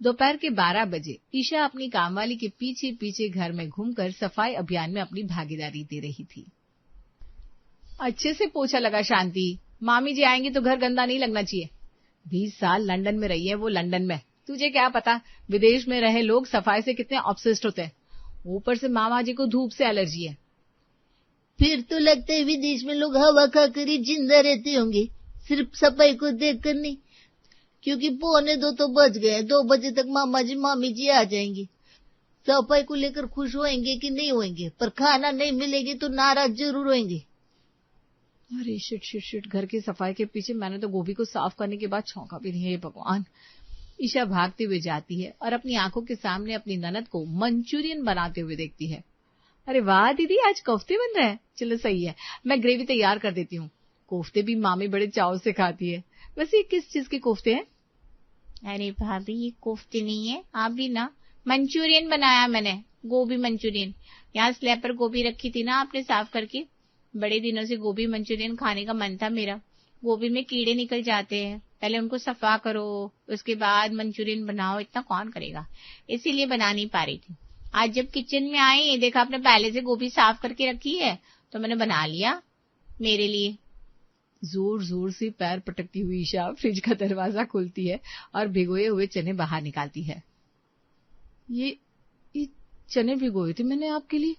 दोपहर के 12 बजे ईशा अपनी कामवाली के पीछे पीछे घर में घूमकर सफाई अभियान में अपनी भागीदारी दे रही थी। अच्छे से पोछा लगा शांति, मामी जी आएंगी तो घर गंदा नहीं लगना चाहिए। 20 साल लंदन में रही है वो, लंदन में, तुझे क्या पता विदेश में रहे लोग सफाई से कितने ऑब्सेस्ड होते हैं। ऊपर से मामा जी को धूप से एलर्जी है। फिर तो लगता है विदेश में लोग हवा खाकर ही जिंदा रहते होंगे, सिर्फ सफाई को देख कर नहीं, क्योंकि 1:45 तो बज गए, 2 बजे तक मामा जी मामी जी आ जाएंगे। सफाई को लेकर खुश होंगे कि नहीं होंगे, पर खाना नहीं मिलेगी तो नाराज जरूर होंगे। अरे शिट शिट शिट, घर की सफाई के पीछे मैंने तो गोभी को साफ करने के बाद छौंका भी नहीं है, भगवान। ईशा भागते हुए जाती है और अपनी आंखों के सामने अपनी ननद को मंचूरियन बनाते हुए देखती है। अरे वाह दीदी, आज कोफ्ते बन रहे हैं, चलो सही है, मैं ग्रेवी तैयार कर देती हूँ। कोफ्ते भी मामी बड़े चाव से खाती है। वैसे ये किस चीज के कोफ्ते हैं? अरे भाभी ये कोफ्ते नहीं है, आप भी ना, मंचूरियन बनाया मैंने, गोभी मंचूरियन। यहाँ स्लैब पर गोभी रखी थी ना आपने साफ करके, बड़े दिनों से गोभी मंचूरियन खाने का मन था मेरा। गोभी में कीड़े निकल जाते हैं, पहले उनको सफा करो, उसके बाद मंचूरियन बनाओ, इतना कौन करेगा, इसीलिए बना नहीं पा रही थी। आज जब किचन में आई, देखा आपने पहले से गोभी साफ करके रखी है, तो मैंने बना लिया मेरे लिए। जोर जोर से पैर पटकती हुई ईशा फ्रिज का दरवाजा खोलती है और भिगोए हुए चने बाहर निकालती है। ये चने भिगोए थे मैंने आपके लिए।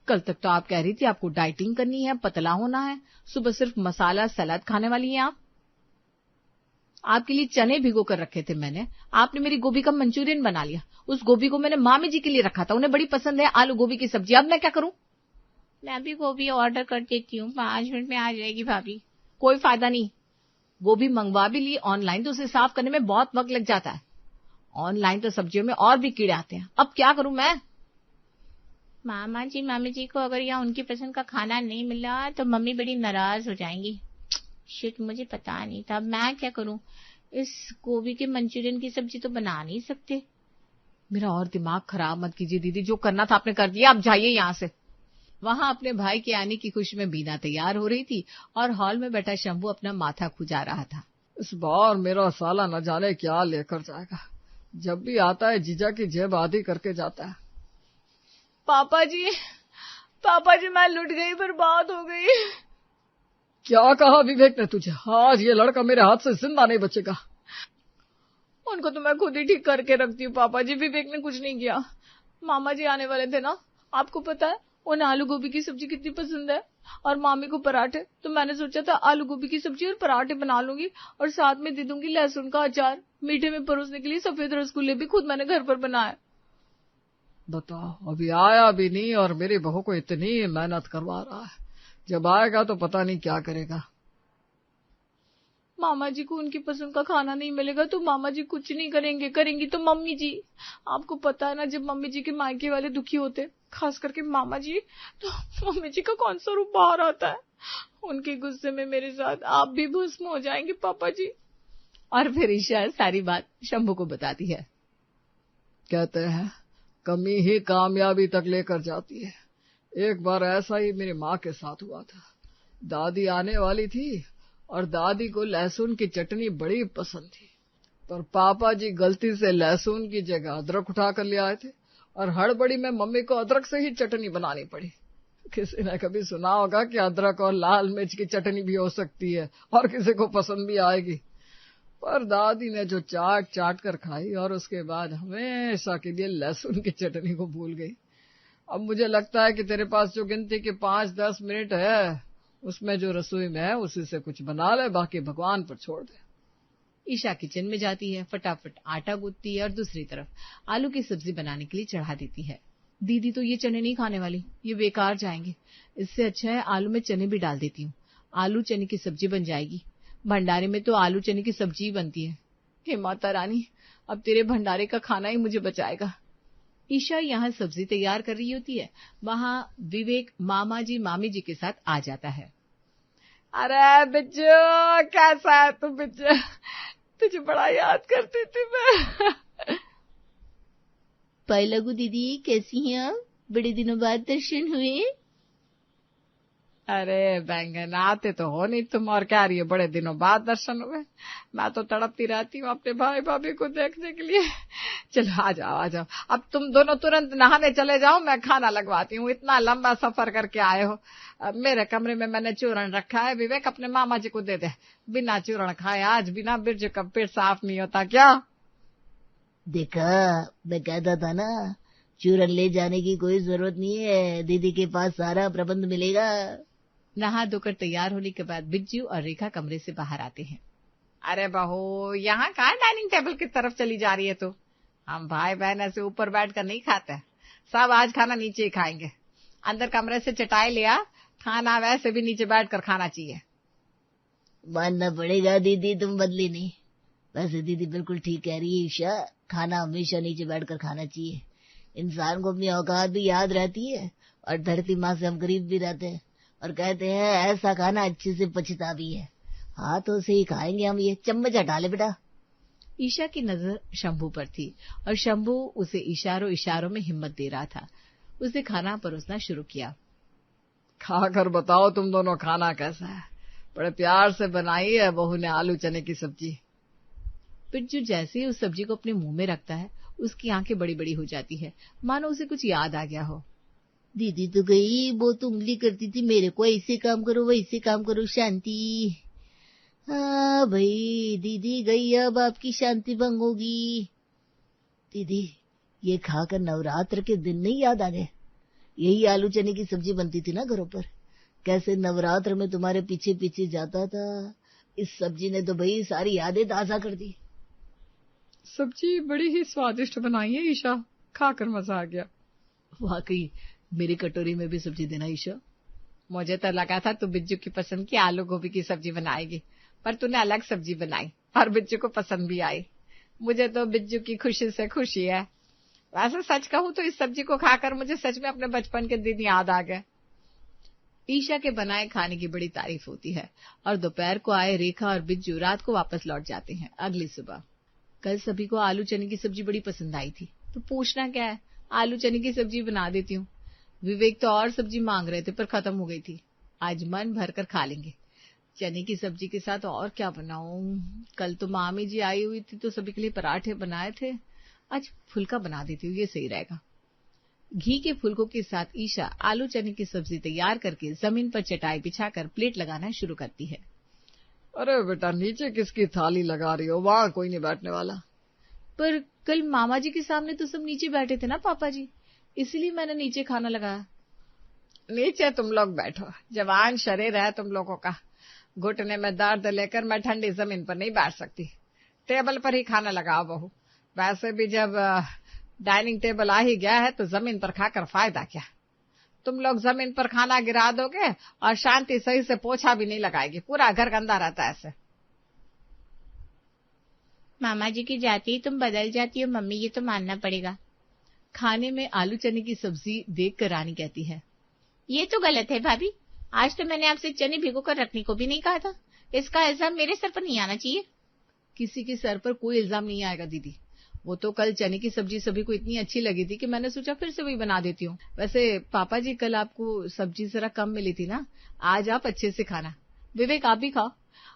कल तक तो आप कह रही थी आपको डाइटिंग करनी है, पतला होना है, सुबह सिर्फ मसाला सलाद खाने वाली हैं आप। आपके लिए चने भिगो कर रखे थे मैंने, आपने मेरी गोभी का मंचूरियन बना लिया। उस गोभी को मैंने मामी जी के लिए रखा था, उन्हें बड़ी पसंद है आलू गोभी की सब्जी। अब मैं क्या करूं? मैं भी गोभी ऑर्डर कर देती हूँ, 5 मिनट में आ जाएगी भाभी। कोई फायदा नहीं, गोभी मंगवा भी ली ऑनलाइन तो उसे साफ करने में बहुत वक्त लग जाता है। ऑनलाइन तो सब्जियों में और भी कीड़े आते हैं, अब क्या करूं मैं? मामा जी मामी जी को अगर यहाँ उनकी पसंद का खाना नहीं मिला तो मम्मी बड़ी नाराज हो जाएंगी। शिट, मुझे पता नहीं था, मैं क्या करूं? इस गोभी के मंचूरियन की सब्जी तो बना नहीं सकते। मेरा और दिमाग खराब मत कीजिए दीदी, जो करना था आपने कर दिया, अब जाइए यहाँ से। वहां अपने भाई के आने की खुशी में बीना तैयार हो रही थी और हॉल में बैठा शंभू अपना माथा खुजा रहा था। इस बार मेरा साला न जाने क्या लेकर जाएगा, जब भी आता है जीजा की जेब आधी करके जाता है। पापा जी मैं लुट गई, बर्बाद हो गई। क्या कहा विवेक ने तुझे? आज ये लड़का मेरे हाथ से जिंदा नहीं बचेगा। उनको तो मैं खुद ही ठीक करके रखती हूँ पापा जी, विवेक ने कुछ नहीं किया। मामा जी आने वाले थे ना, आपको पता है उन्हें आलू गोभी की सब्जी कितनी पसंद है, और मामी को पराठे, तो मैंने सोचा था आलू गोभी की सब्जी और पराठे बना लूंगी और साथ में दे दूंगी लहसुन का अचार। मीठे में परोसने के लिए सफेद रसगुल्ले भी खुद मैंने घर पर बनाए। बताओ, अभी आया भी नहीं और मेरी बहू को इतनी मेहनत करवा रहा है, जब आएगा तो पता नहीं क्या करेगा। मामा जी को उनकी पसंद का खाना नहीं मिलेगा तो मामा जी कुछ नहीं करेंगे, करेंगी तो मम्मी जी। आपको पता है ना, जब मम्मी जी के मायके वाले दुखी होते, खास करके मामा जी, तो मम्मी जी का कौन सा रूप बाहर आता है। उनके गुस्से में मेरे साथ आप भी भस्म हो जाएंगे पापा जी। और फिर ईशा सारी बात शंभू को बताती है। कहते हैं कमी ही कामयाबी तक लेकर जाती है। एक बार ऐसा ही मेरी माँ के साथ हुआ था। दादी आने वाली थी और दादी को लहसुन की चटनी बड़ी पसंद थी, पर पापा जी गलती से लहसुन की जगह अदरक उठा कर ले आए थे और हड़बड़ी में मम्मी को अदरक से ही चटनी बनानी पड़ी। किसी ने कभी सुना होगा कि अदरक और लाल मिर्च की चटनी भी हो सकती है और किसी को पसंद भी आएगी, पर दादी ने जो चाट चाट कर खाई और उसके बाद हमेशा के लिए लहसुन की चटनी को भूल गई। अब मुझे लगता है कि तेरे पास जो गिनती के 5-10 मिनट है, उसमें जो रसोई में है उसी से कुछ बना ले, बाकी भगवान पर छोड़ दे। ईशा किचन में जाती है, फटाफट आटा गूंथती है और दूसरी तरफ आलू की सब्जी बनाने के लिए चढ़ा देती है। दीदी तो ये चने नहीं खाने वाली, ये बेकार जाएंगे, इससे अच्छा है आलू में चने भी डाल देती हूँ, आलू चने की सब्जी बन जाएगी। भंडारे में तो आलू चने की सब्जी ही बनती है। हे माता रानी, अब तेरे भंडारे का खाना ही मुझे बचाएगा। ईशा यहाँ सब्जी तैयार कर रही होती है, वहां विवेक मामा जी मामी जी के साथ आ जाता है। अरे बिज्जू, कैसा है तू बिज्जू? तुझे बड़ा याद करती थी मैं। पाई लगू दीदी, कैसी हैं आप? बड़े दिनों बाद दर्शन हुए। अरे बैंगन, आते तो हो नहीं तुम, और क्या रही है, बड़े दिनों बाद दर्शन हुए। मैं तो तड़पती रहती हूँ अपने भाई भाभी को देखने के लिए। चलो आ जाओ आ जाओ, अब तुम दोनों तुरंत नहाने चले जाओ, मैं खाना लगवाती हूँ। इतना लंबा सफर करके आए हो। अब मेरे कमरे में मैंने चूरण रखा है, विवेक अपने मामा जी को दे दे। बिना चूरण खाए आज बिना बिरजू का पेट साफ नहीं होता क्या? देखा, मैं कहता था ना, चूरन ले जाने की कोई जरूरत नहीं है, दीदी के पास सारा प्रबंध मिलेगा। नहा धोकर तैयार होने के बाद बिज्जू और रेखा कमरे से बाहर आते हैं। अरे बहू, यहाँ कहाँ डाइनिंग टेबल की तरफ चली जा रही है तू? हम भाई बहन ऐसे ऊपर बैठ कर नहीं खाते, सब आज खाना नीचे ही खाएंगे। अंदर कमरे से चटाई लिया, खाना वैसे भी नीचे बैठ कर खाना चाहिए। मानना पड़ेगा दीदी, तुम बदली नहीं। वैसे दीदी बिल्कुल ठीक कह रही है ईशा, खाना हमेशा नीचे बैठकर खाना चाहिए। इंसान को अपनी औकात भी याद रहती है और धरती माँ से हम करीब भी रहते हैं, और कहते हैं ऐसा खाना अच्छे से पचता भी है। हाथों से ही खाएंगे हम, ये चम्मच हटा ले बेटा। ईशा की नजर शंभू पर थी और शंभू उसे इशारों इशारों में हिम्मत दे रहा था। उसने खाना परोसना शुरू किया। खाकर बताओ तुम दोनों, खाना कैसा है? बड़े प्यार से बनाई है बहू ने आलू चने की सब्जी। बिज्जू जैसे ही उस सब्जी को अपने मुंह में रखता है, उसकी आंखें बड़ी बड़ी हो जाती है, मानो उसे कुछ याद आ गया हो। दीदी तो गई, वो तो उंगली करती थी मेरे को, ऐसे काम करो वैसे काम करो शांति। हाँ भाई, दीदी गई, अब आपकी शांति भंग होगी। दीदी, ये खाकर नवरात्र के दिन नहीं याद आ गए? यही आलू चने की सब्जी बनती थी ना घरों पर, कैसे नवरात्र में तुम्हारे पीछे पीछे जाता था। इस सब्जी ने तो भाई सारी यादें ताजा कर दी। सब्जी बड़ी ही स्वादिष्ट बनाई है ईशा, खाकर मजा आ गया। वाकई मेरी कटोरी में भी सब्जी देना ईशा। मुझे तो लगा था तू बिज्जू की पसंद की आलू गोभी की सब्जी बनाएगी, पर तूने अलग सब्जी बनाई और बिज्जू को पसंद भी आई। मुझे तो बिज्जू की खुशी से खुशी है। वैसे सच कहूं तो इस सब्जी को खाकर मुझे सच में अपने बचपन के दिन याद आ गए। ईशा के बनाए खाने की बड़ी तारीफ होती है और दोपहर को आए रेखा और बिज्जू रात को वापस लौट जाते हैं। अगली सुबह कल सभी को आलू चने की सब्जी बड़ी पसंद आई थी, तो पूछना क्या है, आलू चने की सब्जी बना देती हूँ। विवेक तो और सब्जी मांग रहे थे पर खत्म हो गई थी, आज मन भर कर खा लेंगे। चने की सब्जी के साथ और क्या बनाऊं? कल तो मामी जी आई हुई थी तो सभी के लिए पराठे बनाए थे, आज फुल्का बना देती हूँ, ये सही रहेगा। घी के फुलकों के साथ ईशा आलू चने की सब्जी तैयार करके जमीन पर चटाई बिछाकर प्लेट लगाना शुरू करती है। अरे बेटा, नीचे किसकी थाली लगा रही हो? वहां कोई नहीं बैठने वाला। पर कल मामा जी के सामने तो सब नीचे बैठे थे ना पापा जी, इसलिए मैंने नीचे खाना लगाया। नीचे तुम लोग बैठो, जवान शरीर है तुम लोगों का। घुटने में दर्द लेकर मैं ठंडी जमीन पर नहीं बैठ सकती, टेबल पर ही खाना लगाओ बहू। वैसे भी जब डाइनिंग टेबल आ ही गया है तो जमीन पर खाकर फायदा क्या? तुम लोग जमीन पर खाना गिरा दोगे और शांति सही से पोछा भी नहीं लगाएगी, पूरा घर गंदा रहता है ऐसे। मामा जी की जाती ही तुम बदल जाती हो मम्मी, ये तो मानना पड़ेगा। खाने में आलू चने की सब्जी देखकर रानी कहती है, ये तो गलत है भाभी, आज तो मैंने आपसे चने भिगो कर रखने को भी नहीं कहा था। इसका इल्जाम मेरे सर पर नहीं आना चाहिए। किसी के सर पर कोई इल्जाम नहीं आएगा दीदी, वो तो कल चने की सब्जी सभी को इतनी अच्छी लगी थी कि मैंने सोचा फिर से वही बना देती हूँ। वैसे पापा जी कल आपको सब्जी जरा कम मिली थी ना, आज आप अच्छे से खाना। विवेक आप भी खाओ।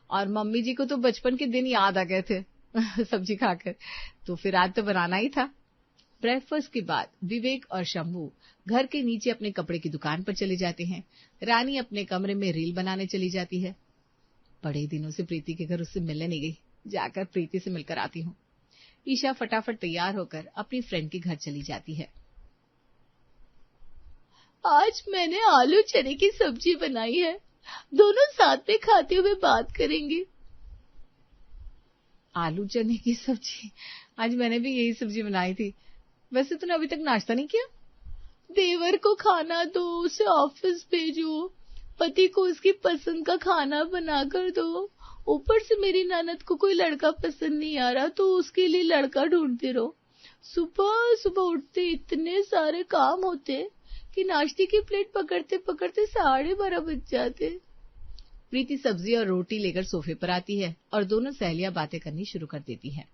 और मम्मी जी को तो बचपन के दिन याद आ गए थे सब्जी खाकर, तो फिर आज तो बनाना ही था। ब्रेकफास्ट के बाद विवेक और शंभू घर के नीचे अपने कपड़े की दुकान पर चले जाते हैं। रानी अपने कमरे में रील बनाने चली जाती है। बड़े दिनों से प्रीति के घर उससे मिलने नहीं गई, जाकर प्रीति से मिलकर आती हूँ। ईशा फटाफट तैयार होकर अपनी फ्रेंड के घर चली जाती है। आज मैंने आलू चने की सब्जी बनाई है, दोनों साथ में खाते हुए बात करेंगे। आलू चने की सब्जी? आज मैंने भी यही सब्जी बनाई थी। वैसे तूने अभी तक नाश्ता नहीं किया? देवर को खाना दो, उसे ऑफिस भेजो, पति को उसकी पसंद का खाना बना कर दो। ऊपर से मेरी ननद को कोई लड़का पसंद नहीं आ रहा तो उसके लिए लड़का ढूंढते रहो। सुबह सुबह उठते इतने सारे काम होते कि नाश्ते की प्लेट पकड़ते पकड़ते 12:30 बज जाते। प्रीति सब्जी और रोटी लेकर सोफे पर आती है और दोनों सहेलियां बातें करनी शुरू कर देती है।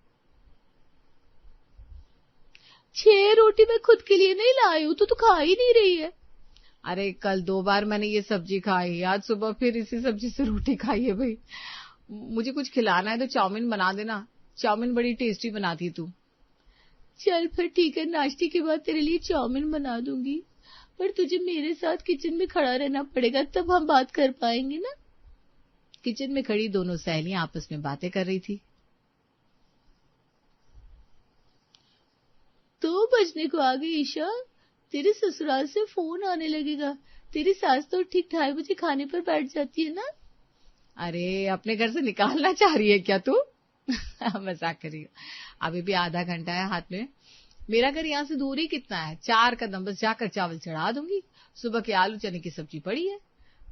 6 रोटी मैं खुद के लिए नहीं लाई हूं तो तू खा ही नहीं रही है। अरे कल 2 बार मैंने ये सब्जी खाई, आज सुबह फिर इसी सब्जी से रोटी खाई है भाई। मुझे कुछ खिलाना है तो चाउमीन बना देना, चाउमीन बड़ी टेस्टी बनाती है तू। चल फिर ठीक है, नाश्ते के बाद तेरे लिए चाउमीन बना दूंगी, पर तुझे मेरे साथ किचन में खड़ा रहना पड़ेगा, तब हम बात कर पाएंगे ना। किचन में खड़ी दोनों सहेलियां आपस में बातें कर रही थी। 2 बजने को आ गई ईशा, तेरे ससुराल से फोन आने लगेगा। तेरी सास तो ठीक 2:30 बजे खाने पर बैठ जाती है ना। अरे अपने घर से निकालना चाह रही है क्या तू? मजाक कर रही हो। अभी भी आधा घंटा है हाथ में। मेरा घर यहाँ से दूरी कितना है? 4 कदम, बस जाकर चावल चढ़ा दूंगी। सुबह के आलू चने की सब्जी पड़ी है,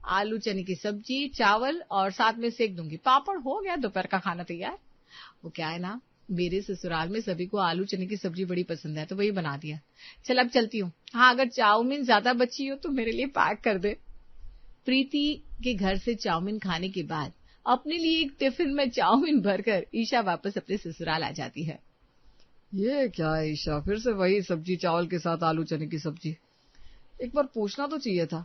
आलू चने की सब्जी, चावल और साथ में सेक दूंगी पापड़, हो गया दोपहर का खाना तैयार। वो क्या है ना, मेरे ससुराल में सभी को आलू चने की सब्जी बड़ी पसंद है, तो वही बना दिया। चल अब चलती हूँ। हाँ, अगर चाउमीन ज्यादा बची हो तो मेरे लिए पैक कर दे। प्रीति के घर से चाउमीन खाने के बाद अपने लिए एक टिफिन में चाउमीन भरकर ईशा वापस अपने ससुराल आ जाती है। ये क्या है ईशा, फिर से वही सब्जी चावल के साथ आलू चने की सब्जी? एक बार पूछना तो चाहिए था।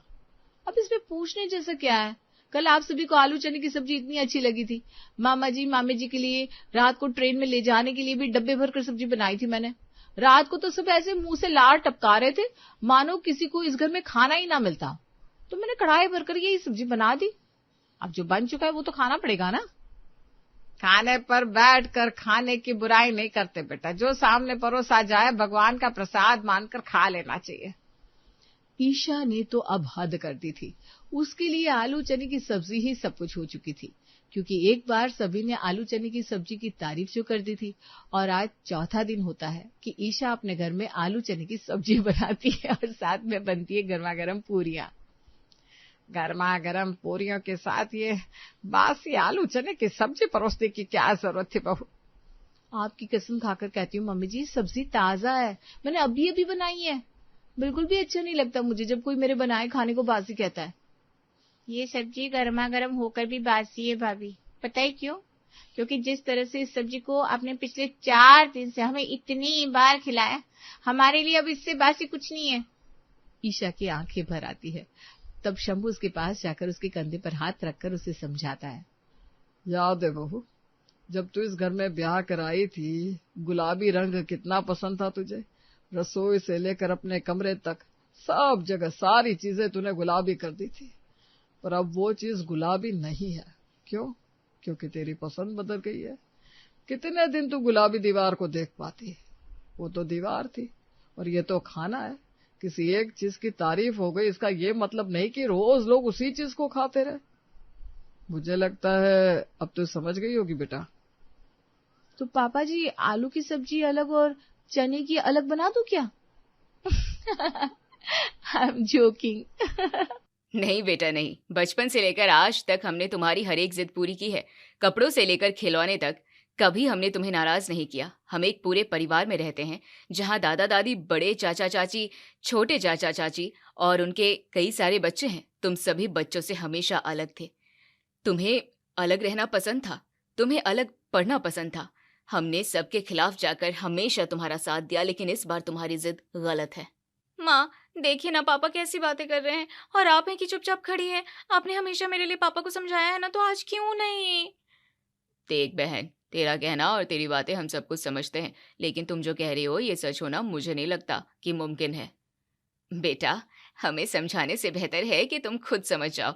अब इसमें पूछने जैसा क्या है? कल आप सभी को आलू चने की सब्जी इतनी अच्छी लगी थी। मामा जी मामी जी के लिए रात को ट्रेन में ले जाने के लिए भी डब्बे भरकर सब्जी बनाई थी मैंने। रात को तो सब ऐसे मुंह से लार टपका रहे थे मानो किसी को इस घर में खाना ही ना मिलता, तो मैंने कढ़ाई भरकर यही सब्जी बना दी। अब जो बन चुका है वो तो खाना पड़ेगा ना। खाने पर बैठकर खाने की बुराई नहीं करते बेटा, जो सामने परोसा जाए भगवान का प्रसाद मानकर खा लेना चाहिए। ईशा ने तो अब हद कर दी थी। उसके लिए आलू चने की सब्जी ही सब कुछ हो चुकी थी, क्योंकि एक बार सभी ने आलू चने की सब्जी की तारीफ जो कर दी थी, और आज चौथा दिन होता है कि ईशा अपने घर में आलू चने की सब्जी बनाती है और साथ में बनती है गर्मा गर्म पूरियां। गर्मा गर्म पूरियों के साथ ये बासी आलू चने की सब्जी परोसने की क्या जरूरत थी बहू? आपकी कसम खाकर कहती हूँ मम्मी जी, सब्जी ताजा है, मैंने अभी अभी बनाई है। बिल्कुल भी अच्छा नहीं लगता मुझे जब कोई मेरे बनाए खाने को बासी कहता है। ये सब्जी गर्मा गर्म होकर भी बासी है भाभी, पता है क्यों? क्योंकि जिस तरह से इस सब्जी को आपने पिछले 4 दिन से हमें इतनी बार खिलाया, हमारे लिए अब इससे बासी कुछ नहीं है। ईशा की आंखें भर आती है। तब शंभू उसके पास जाकर उसके कंधे पर हाथ रखकर उसे समझाता है। याद है बहू, जब तू इस घर में ब्याह कराई थी, गुलाबी रंग कितना पसंद था तुझे। रसोई से लेकर अपने कमरे तक सब जगह सारी चीजें तूने गुलाबी कर दी थी, पर अब वो चीज गुलाबी नहीं है। क्यों? क्योंकि तेरी पसंद बदल गई है। कितने दिन तू गुलाबी दीवार को देख पाती? वो तो दीवार थी और ये तो खाना है। किसी एक चीज की तारीफ हो गई, इसका ये मतलब नहीं कि रोज लोग उसी चीज को खाते रहे। मुझे लगता है अब तो समझ गई होगी बेटा। तो पापा जी, आलू की सब्जी अलग और चने की अलग बना दूं क्या? I am joking. नहीं बेटा नहीं, बचपन से लेकर आज तक हमने तुम्हारी हर एक जिद पूरी की है। कपड़ों से लेकर खिलौने तक कभी हमने तुम्हें नाराज नहीं किया। हम एक पूरे परिवार में रहते हैं, जहाँ दादा दादी, बड़े चाचा चाची, छोटे चाचा चाची और उनके कई सारे बच्चे हैं। तुम सभी बच्चों से हमेशा अलग थे। तुम्हें अलग रहना पसंद था, तुम्हें अलग पढ़ना पसंद था। हमने सबके खिलाफ जाकर हमेशा तुम्हारा साथ दिया, लेकिन इस बार तुम्हारी जिद गलत है। माँ देखिए ना, पापा कैसी बातें कर रहे हैं और आप हैं कि चुपचाप खड़ी हैं। आपने हमेशा मेरे लिए पापा को समझाया है ना, तो आज क्यों नहीं? देख बहन, तेरा कहना और तेरी बातें हम सब कुछ समझते हैं, लेकिन तुम जो कह रही हो ये सच होना मुझे नहीं लगता कि मुमकिन है। बेटा, हमें समझाने से बेहतर है कि तुम खुद समझ जाओ।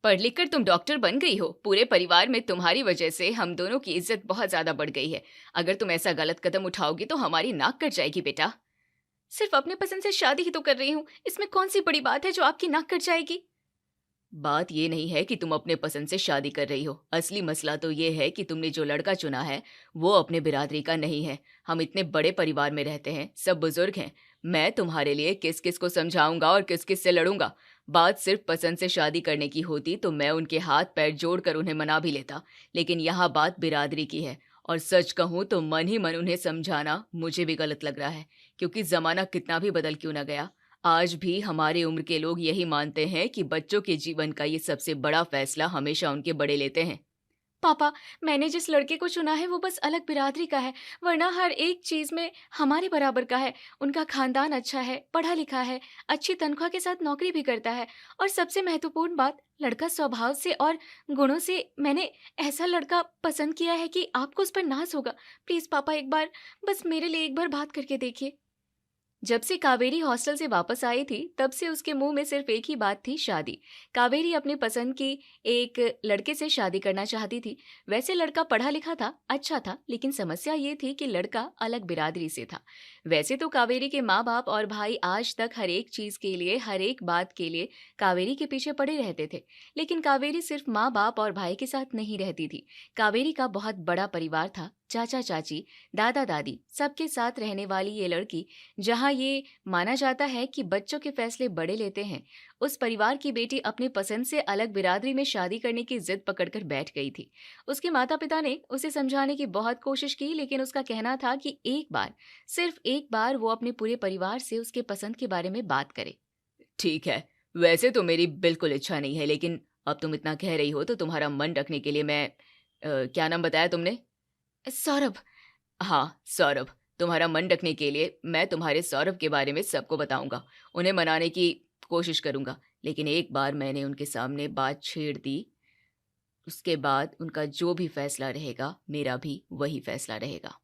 पढ़ लिख कर तुम डॉक्टर बन गई हो। पूरे परिवार में तुम्हारी वजह से हम दोनों की इज्जत बहुत ज्यादा बढ़ गई है। अगर तुम ऐसा गलत कदम उठाओगी तो हमारी नाक कट जाएगी बेटा। सिर्फ अपने पसंद से शादी ही तो कर रही हूँ, इसमें कौन सी बड़ी बात है जो आपकी नाक कट जाएगी? बात ये नहीं है कि तुम अपने पसंद से शादी कर रही हो, असली मसला तो ये है कि तुमने जो लड़का चुना है वो अपने बिरादरी का नहीं है। हम इतने बड़े परिवार में रहते हैं, सब बुजुर्ग हैं। मैं तुम्हारे लिए किस किस को समझाऊंगा और किस किस से लड़ूंगा। बात सिर्फ पसंद से शादी करने की होती तो मैं उनके हाथ पैर जोड़कर उन्हें मना भी लेता, लेकिन यहाँ बात बिरादरी की है। और सच कहूँ तो मन ही मन उन्हें समझाना मुझे भी गलत लग रहा है, क्योंकि जमाना कितना भी बदल क्यों न गया, आज भी हमारी उम्र के लोग यही मानते हैं कि बच्चों के जीवन का ये सबसे बड़ा फैसला हमेशा उनके बड़े लेते हैं। पापा, मैंने जिस लड़के को चुना है वो बस अलग बिरादरी का है, वरना हर एक चीज में हमारे बराबर का है। उनका खानदान अच्छा है, पढ़ा लिखा है, अच्छी तनख्वाह के साथ नौकरी भी करता है, और सबसे महत्वपूर्ण बात, लड़का स्वभाव से और गुणों से मैंने ऐसा लड़का पसंद किया है कि आपको उस पर नाज होगा। प्लीज पापा, एक बार, बस मेरे लिए एक बार बात करके देखिए। जब से कावेरी हॉस्टल से वापस आई थी तब से उसके मुंह में सिर्फ एक ही बात थी, शादी। कावेरी अपनी पसंद की एक लड़के से शादी करना चाहती थी। वैसे लड़का पढ़ा लिखा था, अच्छा था, लेकिन समस्या ये थी कि लड़का अलग बिरादरी से था। वैसे तो कावेरी के माँ बाप और भाई आज तक हर एक चीज के लिए, हर एक बात के लिए कावेरी के पीछे पड़े रहते थे, लेकिन कावेरी सिर्फ माँ बाप और भाई के साथ नहीं रहती थी। कावेरी का बहुत बड़ा परिवार था, चाचा चाची, दादा दादी, सबके साथ रहने वाली ये लड़की, जहाँ ये माना जाता है कि बच्चों के फैसले बड़े लेते हैं, उस परिवार की बेटी अपनी पसंद से अलग बिरादरी में शादी करने की जिद पकड़कर बैठ गई थी। उसके माता पिता ने उसे समझाने की बहुत कोशिश की, लेकिन उसका कहना था कि एक बार, सिर्फ एक बार वो अपने पूरे परिवार से उसके पसंद के बारे में बात करे। ठीक है, वैसे तो मेरी बिल्कुल इच्छा नहीं है, लेकिन अब तुम इतना कह रही हो तो तुम्हारा मन रखने के लिए मैं क्या नाम बताया तुमने? सौरभ। हाँ, सौरभ। तुम्हारा मन रखने के लिए मैं तुम्हारे सौरभ के बारे में सबको बताऊंगा, उन्हें मनाने की कोशिश करूंगा, लेकिन एक बार मैंने उनके सामने बात छेड़ दी, उसके बाद उनका जो भी फैसला रहेगा मेरा भी वही फैसला रहेगा।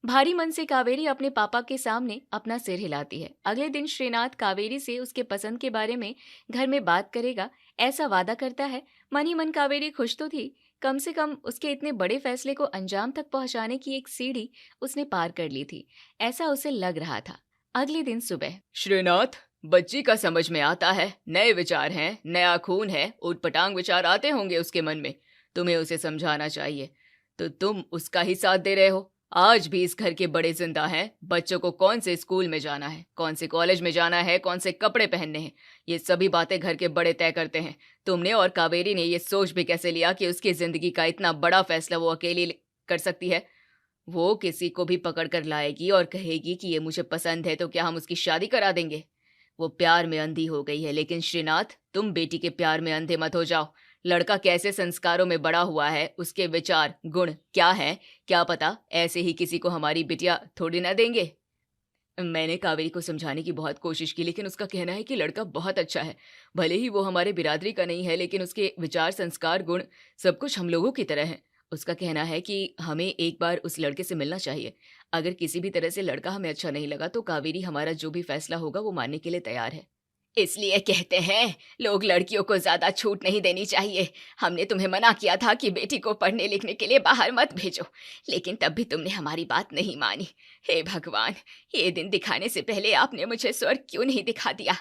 भारी मन से कावेरी अपने पापा के सामने अपना सिर हिलाती है। अगले दिन श्रीनाथ कावेरी से उसके पसंद के बारे में घर में बात करेगा, ऐसा वादा करता है। मन ही मन कावेरी खुश तो थी, कम से कम उसके इतने बड़े फैसले को अंजाम तक पहुंचाने की एक सीढ़ी उसने पार कर ली थी, ऐसा उसे लग रहा था। अगले दिन सुबह, श्रीनाथ, बच्ची का समझ में आता है, नए विचार हैं, नया खून है, उटपटांग विचार आते होंगे उसके मन में, तुम्हें उसे समझाना चाहिए, तो तुम उसका ही साथ दे रहे हो। आज भी इस घर के बड़े जिंदा हैं, बच्चों को कौन से स्कूल में जाना है, कौन से कॉलेज में जाना है, कौन से कपड़े पहनने हैं, ये सभी बातें घर के बड़े तय करते हैं। तुमने और कावेरी ने ये सोच भी कैसे लिया कि उसकी जिंदगी का इतना बड़ा फैसला वो अकेली कर सकती है? वो किसी को भी पकड़ कर लाएगी और कहेगी कि ये मुझे पसंद है, तो क्या हम उसकी शादी करा देंगे? वो प्यार में अंधी हो गई है, लेकिन श्रीनाथ, तुम बेटी के प्यार में अंधे मत हो जाओ। लड़का कैसे संस्कारों में बड़ा हुआ है, उसके विचार गुण क्या है, क्या पता ऐसे ही किसी को हमारी बिटिया थोड़ी ना देंगे। मैंने कावेरी को समझाने की बहुत कोशिश की, लेकिन उसका कहना है कि लड़का बहुत अच्छा है, भले ही वो हमारे बिरादरी का नहीं है, लेकिन उसके विचार, संस्कार, गुण सब कुछ हम लोगों की तरह है। उसका कहना है कि हमें एक बार उस लड़के से मिलना चाहिए। अगर किसी भी तरह से लड़का हमें अच्छा नहीं लगा तो कावेरी हमारा जो भी फैसला होगा वो मानने के लिए तैयार है। इसलिए कहते हैं लोग लड़कियों को ज्यादा छूट नहीं देनी चाहिए। हमने तुम्हें मना किया था कि बेटी को पढ़ने लिखने के लिए बाहर मत भेजो, लेकिन तब भी तुमने हमारी बात नहीं मानी। हे भगवान, ये दिन दिखाने से पहले आपने मुझे स्वर्ग क्यों नहीं दिखा दिया?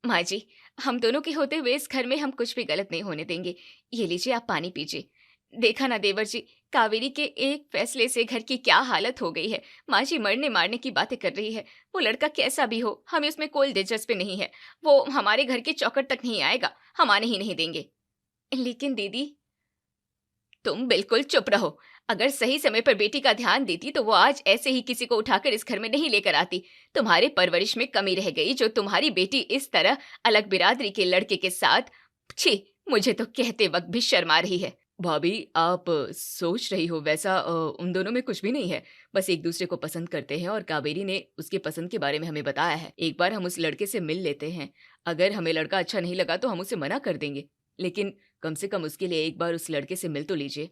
माँ जी, हम दोनों के होते हुए इस घर में हम कुछ भी गलत नहीं होने देंगे। ये लीजिए, आप पानी पीजिए। देखा ना देवर जी, कावेरी के एक फैसले से घर की क्या हालत हो गई है। माँ जी मरने मारने की बातें कर रही है। वो लड़का कैसा भी हो, हमें उसमें कोई दिलचस्पी नहीं है। वो हमारे घर के चौखट तक नहीं आएगा, हम आने ही नहीं देंगे। लेकिन दीदी, तुम बिल्कुल चुप रहो। अगर सही समय पर बेटी का ध्यान देती तो वो आज ऐसे ही किसी को उठाकर इस घर में नहीं लेकर आती। तुम्हारे परवरिश में कमी रह गई जो तुम्हारी बेटी इस तरह अलग बिरादरी के लड़के के साथ। छी, मुझे तो कहते वक्त भी शर्म आ रही है। भाभी, आप सोच रही हो वैसा उन दोनों में कुछ भी नहीं है। बस एक दूसरे को पसंद करते हैं और कावेरी ने उसके पसंद के बारे में हमें बताया है। एक बार हम उस लड़के से मिल लेते हैं। अगर हमें लड़का अच्छा नहीं लगा तो हम उसे मना कर देंगे, लेकिन कम से कम उसके लिए एक बार उस लड़के से मिल तो लीजिए।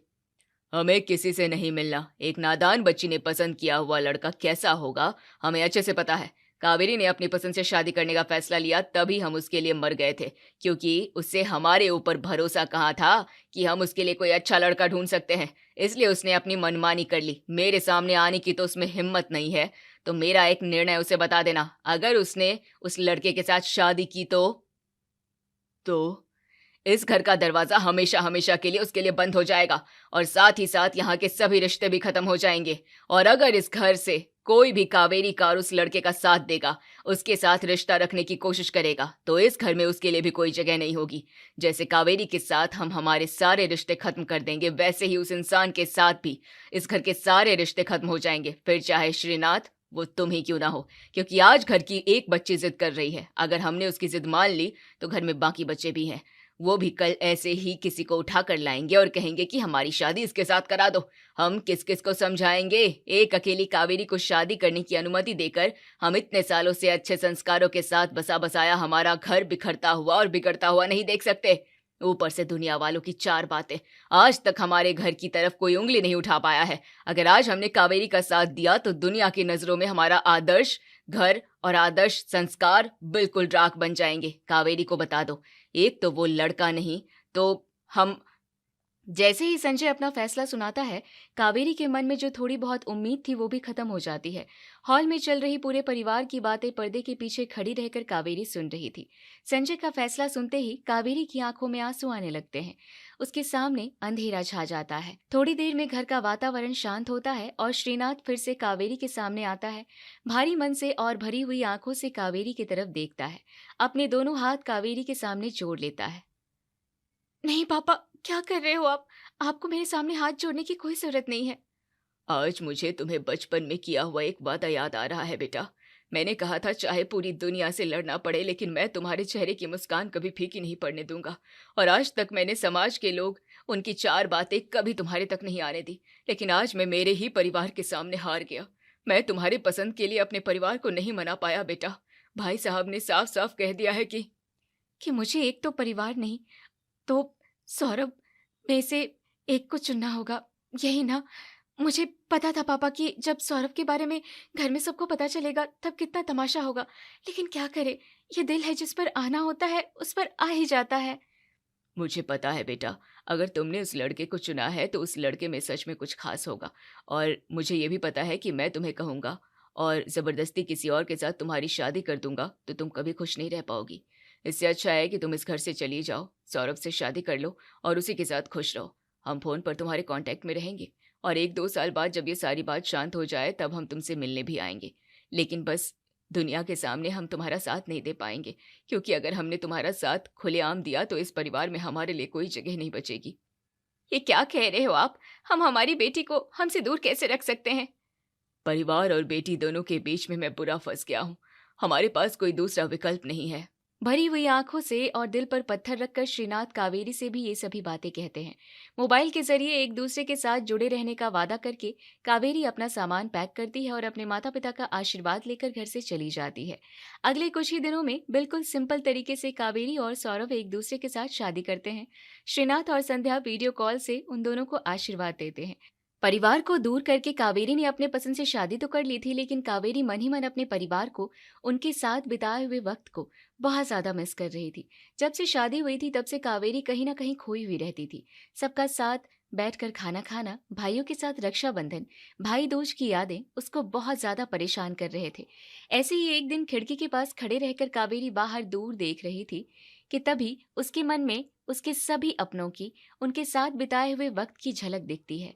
हमें किसी से नहीं मिलना। एक नादान बच्ची ने पसंद किया हुआ लड़का कैसा होगा हमें अच्छे से पता है। कावेरी ने अपनी पसंद से शादी करने का फैसला लिया, तभी हम उसके लिए मर गए थे, क्योंकि उससे हमारे ऊपर भरोसा कहाँ था कि हम उसके लिए कोई अच्छा लड़का ढूंढ सकते हैं। इसलिए उसने अपनी मनमानी कर ली। मेरे सामने आने की तो उसमें हिम्मत नहीं है। तो मेरा एक निर्णय उसे बता देना, अगर उसने उस लड़के के साथ शादी की तो इस घर का दरवाजा हमेशा हमेशा के लिए उसके लिए बंद हो जाएगा, और साथ ही साथ यहाँ के सभी रिश्ते भी खत्म हो जाएंगे। और अगर इस घर से कोई भी कावेरी का और उस लड़के का साथ देगा, उसके साथ रिश्ता रखने की कोशिश करेगा, तो इस घर में उसके लिए भी कोई जगह नहीं होगी। जैसे कावेरी के साथ हम हमारे सारे रिश्ते खत्म कर देंगे, वैसे ही उस इंसान के साथ भी इस घर के सारे रिश्ते खत्म हो जाएंगे, फिर चाहे श्रीनाथ वो तुम ही क्यों ना हो। क्योंकि आज घर की एक बच्ची जिद कर रही है, अगर हमने उसकी जिद मान ली तो घर में बाकी बच्चे भी हैं। वो भी कल ऐसे ही किसी को उठा कर लाएंगे और कहेंगे कि हमारी शादी इसके साथ करा दो। हम किस किस को समझाएंगे? एक अकेली कावेरी को शादी करने की अनुमति देकर हम इतने सालों से अच्छे संस्कारों के साथ बसा बसाया हमारा घर बिखरता हुआ और बिगड़ता हुआ नहीं देख सकते। ऊपर से दुनिया वालों की 4 बातें। आज तक हमारे घर की तरफ कोई उंगली नहीं उठा पाया है। अगर आज हमने कावेरी का साथ दिया तो दुनिया की नजरों में हमारा आदर्श घर और आदर्श संस्कार बिल्कुल राख बन जाएंगे। कावेरी को बता दो, एक तो वो लड़का नहीं तो हम। जैसे ही संजय अपना फैसला सुनाता है, कावेरी के मन में जो थोड़ी बहुत उम्मीद थी वो भी खत्म हो जाती है। हॉल में चल रही पूरे परिवार की बातें पर्दे के पीछे खड़ी रहकर कावेरी सुन रही थी। संजय का फैसला सुनते ही कावेरी की आंखों में आंसू आने लगते हैं। उसके सामने अंधेरा छा जाता है। थोड़ी देर में घर का वातावरण शांत होता है और श्रीनाथ फिर से कावेरी के सामने आता है। भारी मन से और भरी हुई आंखों से कावेरी की तरफ देखता है। अपने दोनों हाथ कावेरी के सामने जोड़ लेता है। नहीं पापा, क्या कर रहे हो आप? आपको मेरे सामने हाथ जोड़ने की कोई जरूरत नहीं है। आज मुझे तुम्हें बचपन में किया हुआ एक वादा याद आ रहा है बेटा। मैंने कहा था चाहे पूरी दुनिया से लड़ना पड़े लेकिन मैं तुम्हारे चेहरे की मुस्कान कभी फीकी नहीं पड़ने दूंगा। और आज तक मैंने समाज के लोग उनकी 4 बातें कभी तुम्हारे तक नहीं आने दी, लेकिन आज मैं मेरे ही परिवार के सामने हार गया। मैं तुम्हारी पसंद के लिए अपने परिवार को नहीं मना पाया बेटा। भाई साहब ने साफ साफ कह दिया है कि मुझे एक तो परिवार नहीं तो सौरभ में से एक को चुनना होगा, यही ना? मुझे पता था पापा कि जब सौरभ के बारे में घर में सबको पता चलेगा तब कितना तमाशा होगा, लेकिन क्या करे, ये दिल है जिस पर आना होता है उस पर आ ही जाता है। मुझे पता है बेटा, अगर तुमने उस लड़के को चुना है तो उस लड़के में सच में कुछ खास होगा। और मुझे ये भी पता है कि मैं तुम्हें कहूँगा और ज़बरदस्ती किसी और के साथ तुम्हारी शादी कर दूंगा तो तुम कभी खुश नहीं रह पाओगी। इससे अच्छा है कि तुम इस घर से चली जाओ, सौरभ से शादी कर लो और उसी के साथ खुश रहो। हम फ़ोन पर तुम्हारे कांटेक्ट में रहेंगे और 1-2 साल बाद जब ये सारी बात शांत हो जाए तब हम तुमसे मिलने भी आएंगे। लेकिन बस दुनिया के सामने हम तुम्हारा साथ नहीं दे पाएंगे, क्योंकि अगर हमने तुम्हारा साथ खुलेआम दिया तो इस परिवार में हमारे लिए कोई जगह नहीं बचेगी। ये क्या कह रहे हो आप? हम हमारी बेटी को हमसे दूर कैसे रख सकते हैं? परिवार और बेटी दोनों के बीच में मैं बुरा फंस गया हूँ। हमारे पास कोई दूसरा विकल्प नहीं है। भरी हुई आंखों से और दिल पर पत्थर रखकर श्रीनाथ कावेरी से भी ये सभी बातें कहते हैं। मोबाइल के जरिए एक दूसरे के साथ जुड़े रहने का वादा करके कावेरी अपना सामान पैक करती है और अपने माता पिता का आशीर्वाद लेकर घर से चली जाती है। अगले कुछ ही दिनों में बिल्कुल सिंपल तरीके से कावेरी और सौरभ एक दूसरे के साथ शादी करते हैं। श्रीनाथ और संध्या वीडियो कॉल से उन दोनों को आशीर्वाद देते हैं। परिवार को दूर करके कावेरी ने अपने पसंद से शादी तो कर ली थी, लेकिन कावेरी मन ही मन अपने परिवार को, उनके साथ बिताए हुए वक्त को बहुत ज्यादा मिस कर रही थी। जब से शादी हुई थी तब से कावेरी कहीं ना कहीं खोई हुई रहती थी। सबका साथ बैठकर खाना खाना, भाइयों के साथ रक्षाबंधन, भाई दूज की यादें उसको बहुत ज्यादा परेशान कर रहे थे। ऐसे ही एक दिन खिड़की के पास खड़े रहकर कावेरी बाहर दूर देख रही थी कि तभी उसके मन में उसके सभी अपनों की, उनके साथ बिताए हुए वक्त की झलक दिखती है।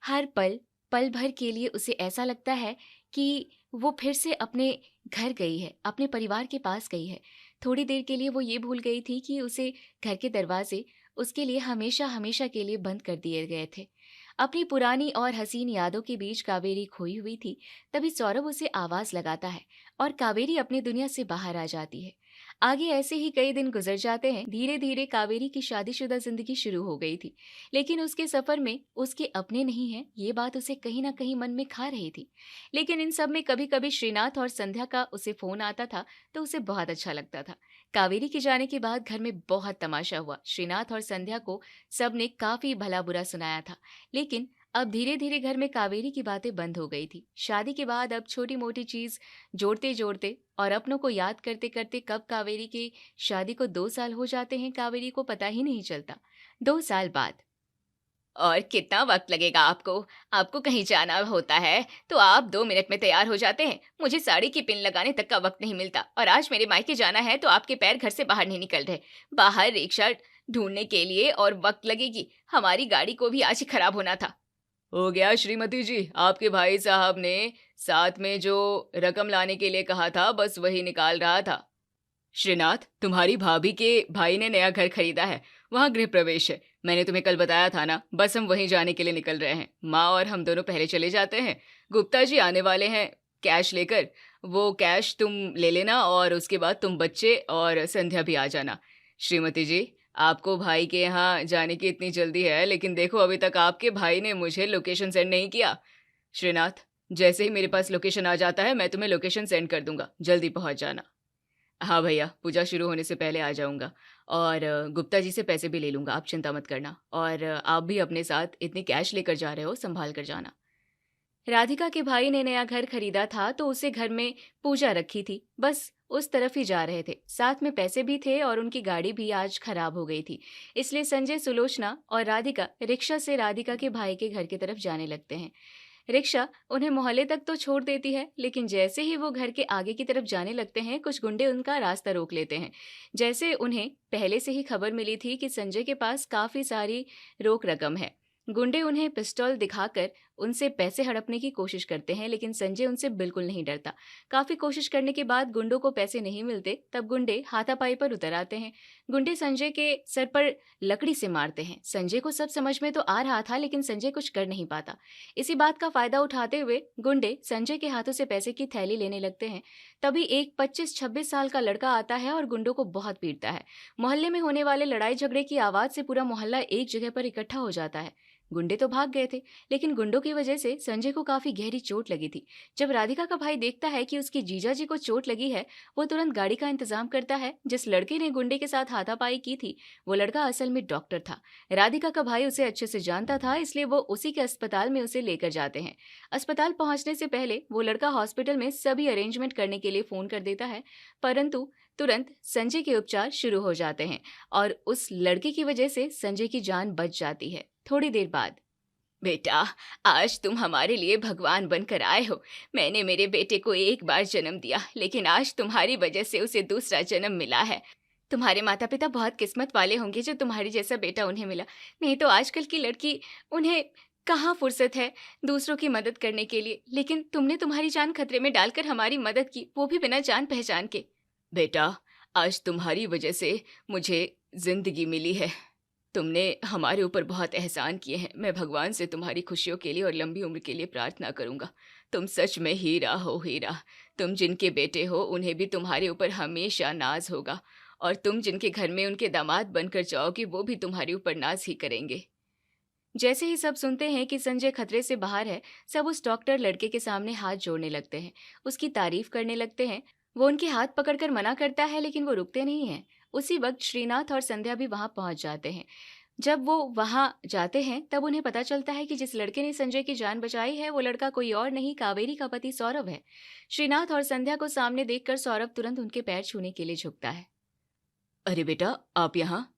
हर पल पल भर के लिए उसे ऐसा लगता है कि वो फिर से अपने घर गई है, अपने परिवार के पास गई है। थोड़ी देर के लिए वो ये भूल गई थी कि उसे घर के दरवाजे उसके लिए हमेशा हमेशा के लिए बंद कर दिए गए थे। अपनी पुरानी और हसीन यादों के बीच कावेरी खोई हुई थी। तभी सौरभ उसे आवाज लगाता है और कावेरी अपनी दुनिया से बाहर आ जाती है। आगे ऐसे ही कई दिन गुजर जाते हैं। धीरे धीरे कावेरी की शादीशुदा जिंदगी शुरू हो गई थी, लेकिन उसके सफर में उसके अपने नहीं हैं, ये बात उसे कहीं ना कहीं मन में खा रही थी। लेकिन इन सब में कभी कभी श्रीनाथ और संध्या का उसे फोन आता था तो उसे बहुत अच्छा लगता था। कावेरी के जाने के बाद घर में बहुत तमाशा हुआ। श्रीनाथ और संध्या को सबने काफी भला बुरा सुनाया था, लेकिन अब धीरे धीरे घर में कावेरी की बातें बंद हो गई थी। शादी के बाद अब छोटी मोटी चीज जोड़ते जोड़ते और अपनों को याद करते करते कब कावेरी की शादी को 2 साल हो जाते हैं, कावेरी को पता ही नहीं चलता। 2 साल बाद। और कितना वक्त लगेगा आपको? आपको कहीं जाना होता है तो आप 2 मिनट में तैयार हो जाते हैं। मुझे साड़ी की पिन लगाने तक का वक्त नहीं मिलता, और आज मेरे मायके जाना है तो आपके पैर घर से बाहर नहीं निकल रहे। बाहर रिक्शा ढूंढने के लिए और वक्त लगेगी। हमारी गाड़ी को भी आज ही खराब होना था। हो गया श्रीमती जी, आपके भाई साहब ने साथ में जो रकम लाने के लिए कहा था बस वही निकाल रहा था। श्रीनाथ, तुम्हारी भाभी के भाई ने नया घर खरीदा है, वहाँ गृह प्रवेश है। मैंने तुम्हें कल बताया था ना, बस हम वहीं जाने के लिए निकल रहे हैं। माँ और हम दोनों पहले चले जाते हैं। गुप्ता जी आने वाले हैं कैश लेकर, वो कैश तुम ले लेना और उसके बाद तुम बच्चे और संध्या भी आ जाना। श्रीमती जी, आपको भाई के यहाँ जाने की इतनी जल्दी है, लेकिन देखो अभी तक आपके भाई ने मुझे लोकेशन सेंड नहीं किया। श्रीनाथ, जैसे ही मेरे पास लोकेशन आ जाता है मैं तुम्हें लोकेशन सेंड कर दूंगा, जल्दी पहुंच जाना। हाँ भैया, पूजा शुरू होने से पहले आ जाऊंगा और गुप्ता जी से पैसे भी ले लूंगा, आप चिंता मत करना। और आप भी अपने साथ इतनी कैश लेकर जा रहे हो, संभाल कर जाना। राधिका के भाई ने नया घर खरीदा था तो उसे घर में पूजा रखी थी, बस उस तरफ ही जा रहे थे। साथ में पैसे भी थे और उनकी गाड़ी भी आज खराब हो गई थी, इसलिए संजय, सुलोचना और राधिका रिक्शा से राधिका के भाई के घर की तरफ जाने लगते हैं। रिक्शा उन्हें मोहल्ले तक तो छोड़ देती है, लेकिन जैसे ही वो घर के आगे की तरफ जाने लगते हैं कुछ गुंडे उनका रास्ता रोक लेते हैं। जैसे उन्हें पहले से ही खबर मिली थी कि संजय के पास काफी सारी रोक रकम है। गुंडे उन्हें पिस्टल दिखाकर उनसे पैसे हड़पने की कोशिश करते हैं, लेकिन संजय उनसे बिल्कुल नहीं डरता। काफी कोशिश करने के बाद गुंडों को पैसे नहीं मिलते, तब गुंडे हाथापाई पर उतर आते हैं। गुंडे संजय के सर पर लकड़ी से मारते हैं। संजय को सब समझ में तो आ रहा था, लेकिन संजय कुछ कर नहीं पाता। इसी बात का फायदा उठाते हुए गुंडे संजय के हाथों से पैसे की थैली लेने लगते हैं। तभी एक 25-26 साल का लड़का आता है और गुंडों को बहुत पीटता है। मोहल्ले में होने वाले लड़ाई झगड़े की आवाज से पूरा मोहल्ला एक जगह पर इकट्ठा हो जाता है। गुंडे तो भाग गए थे, लेकिन गुंडों की वजह से संजय को काफी गहरी चोट लगी थी। जब राधिका का भाई देखता है कि उसकी जीजा जी को चोट लगी है, वो तुरंत गाड़ी का इंतजाम करता है। जिस लड़के ने गुंडे के साथ हाथापाई की थी वो लड़का असल में डॉक्टर था। राधिका का भाई उसे अच्छे से जानता था, इसलिए वो उसी के अस्पताल में उसे लेकर जाते हैं। अस्पताल पहुंचने से पहले वो लड़का हॉस्पिटल में सभी अरेंजमेंट करने के लिए फोन कर देता है, परंतु तुरंत संजय के उपचार शुरू हो जाते हैं और उस लड़के की वजह से संजय की जान बच जाती है। थोड़ी देर बाद, बेटा, आज तुम हमारे लिए भगवान बनकर आए हो। मैंने मेरे बेटे को एक बार जन्म दिया, लेकिन आज तुम्हारी वजह से उसे दूसरा जन्म मिला है। तुम्हारे माता पिता बहुत किस्मत वाले होंगे जो तुम्हारी जैसा बेटा उन्हें मिला, नहीं तो आजकल की लड़की उन्हें कहाँ फुर्सत है दूसरों की मदद करने के लिए। लेकिन तुमने तुम्हारी जान खतरे में डालकर हमारी मदद की, वो भी बिना जान पहचान के। बेटा, आज तुम्हारी वजह से मुझे जिंदगी मिली है। तुमने हमारे ऊपर बहुत एहसान किए हैं। मैं भगवान से तुम्हारी खुशियों के लिए और लंबी उम्र के लिए प्रार्थना करूंगा। तुम सच में हीरा हो, हीरा। तुम जिनके बेटे हो उन्हें भी तुम्हारे ऊपर हमेशा नाज होगा, और तुम जिनके घर में उनके दामाद बनकर जाओगे वो भी तुम्हारे ऊपर नाज ही करेंगे। जैसे ही सब सुनते हैं कि संजय खतरे से बाहर है, सब उस डॉक्टर लड़के के सामने हाथ जोड़ने लगते हैं, उसकी तारीफ करने लगते हैं। वो उनके हाथ पकड़कर मना करता है, लेकिन वो रुकते नहीं हैं। उसी वक्त श्रीनाथ और संध्या भी वहां पहुंच जाते हैं। जब वो वहां जाते हैं तब उन्हें पता चलता है कि जिस लड़के ने संजय की जान बचाई है वो लड़का कोई और नहीं, कावेरी का पति सौरभ है। श्रीनाथ और संध्या को सामने देखकर सौरभ तुरंत उनके पैर छूने के लिए झुकता है। अरे बेटा, आप यहाँ?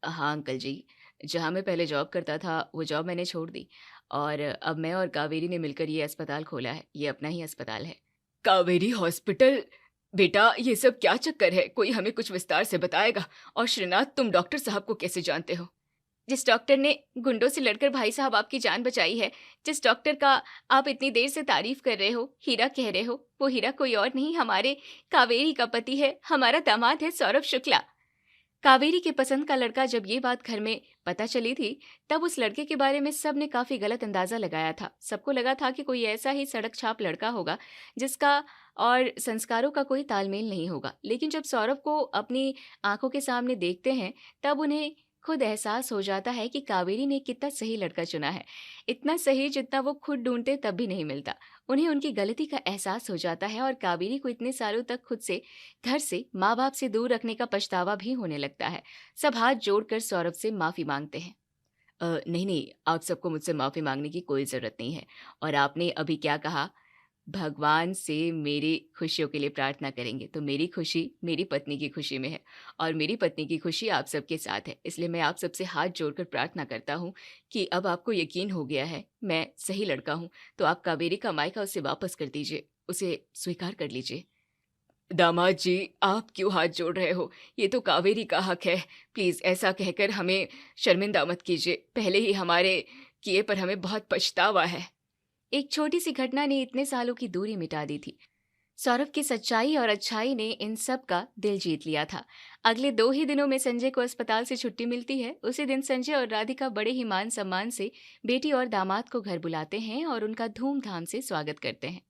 हाँ अंकल जी, जहाँ मैं पहले जॉब करता था वो जॉब मैंने छोड़ दी, और अब मैं और कावेरी ने मिलकर ये अस्पताल खोला है। ये अपना ही अस्पताल है। कावेरी हॉस्पिटल? बेटा, ये सब क्या चक्कर है? कोई हमें कुछ विस्तार से बताएगा। और श्रीनाथ, तुम डॉक्टर साहब को कैसे जानते हो? जिस डॉक्टर ने गुंडों से लड़कर भाई साहब आपकी जान बचाई है, जिस डॉक्टर का आप इतनी देर से तारीफ कर रहे हो, हीरा कह रहे हो, वो हीरा कोई और नहीं, हमारे कावेरी का पति है, हमारा दामाद है सौरभ शुक्ला। कावेरी के पसंद का लड़का। जब ये बात घर में पता चली थी तब उस लड़के के बारे में सबने काफी गलत अंदाजा लगाया था। सबको लगा था कि कोई ऐसा ही सड़क छाप लड़का होगा जिसका और संस्कारों का कोई तालमेल नहीं होगा। लेकिन जब सौरभ को अपनी आंखों के सामने देखते हैं तब उन्हें खुद एहसास हो जाता है कि कावेरी ने कितना सही लड़का चुना है, इतना सही जितना वो खुद ढूंढते तब भी नहीं मिलता। उन्हें उनकी गलती का एहसास हो जाता है और कावेरी को इतने सालों तक खुद से, घर से, माँ बाप से दूर रखने का पछतावा भी होने लगता है। सब हाथ जोड़कर सौरभ से माफी मांगते हैं। नहीं नहीं, आप सबको मुझसे माफी मांगने की कोई जरूरत नहीं है। और आपने अभी क्या कहा, भगवान से मेरी खुशियों के लिए प्रार्थना करेंगे, तो मेरी खुशी मेरी पत्नी की खुशी में है और मेरी पत्नी की खुशी आप सबके साथ है। इसलिए मैं आप सबसे हाथ जोड़कर प्रार्थना करता हूँ कि अब आपको यकीन हो गया है मैं सही लड़का हूँ, तो आप कावेरी का मायका उसे वापस कर दीजिए, उसे स्वीकार कर लीजिए। दामाद जी, आप क्यों हाथ जोड़ रहे हो? ये तो कावेरी का हक है। प्लीज ऐसा कहकर हमें शर्मिंदा मत कीजिए। पहले ही हमारे किए पर हमें बहुत पछतावा है। एक छोटी सी घटना ने इतने सालों की दूरी मिटा दी थी। सौरभ की सच्चाई और अच्छाई ने इन सब का दिल जीत लिया था। अगले 2 ही दिनों में संजय को अस्पताल से छुट्टी मिलती है। उसी दिन संजय और राधिका बड़े ही मान सम्मान से बेटी और दामाद को घर बुलाते हैं और उनका धूमधाम से स्वागत करते हैं।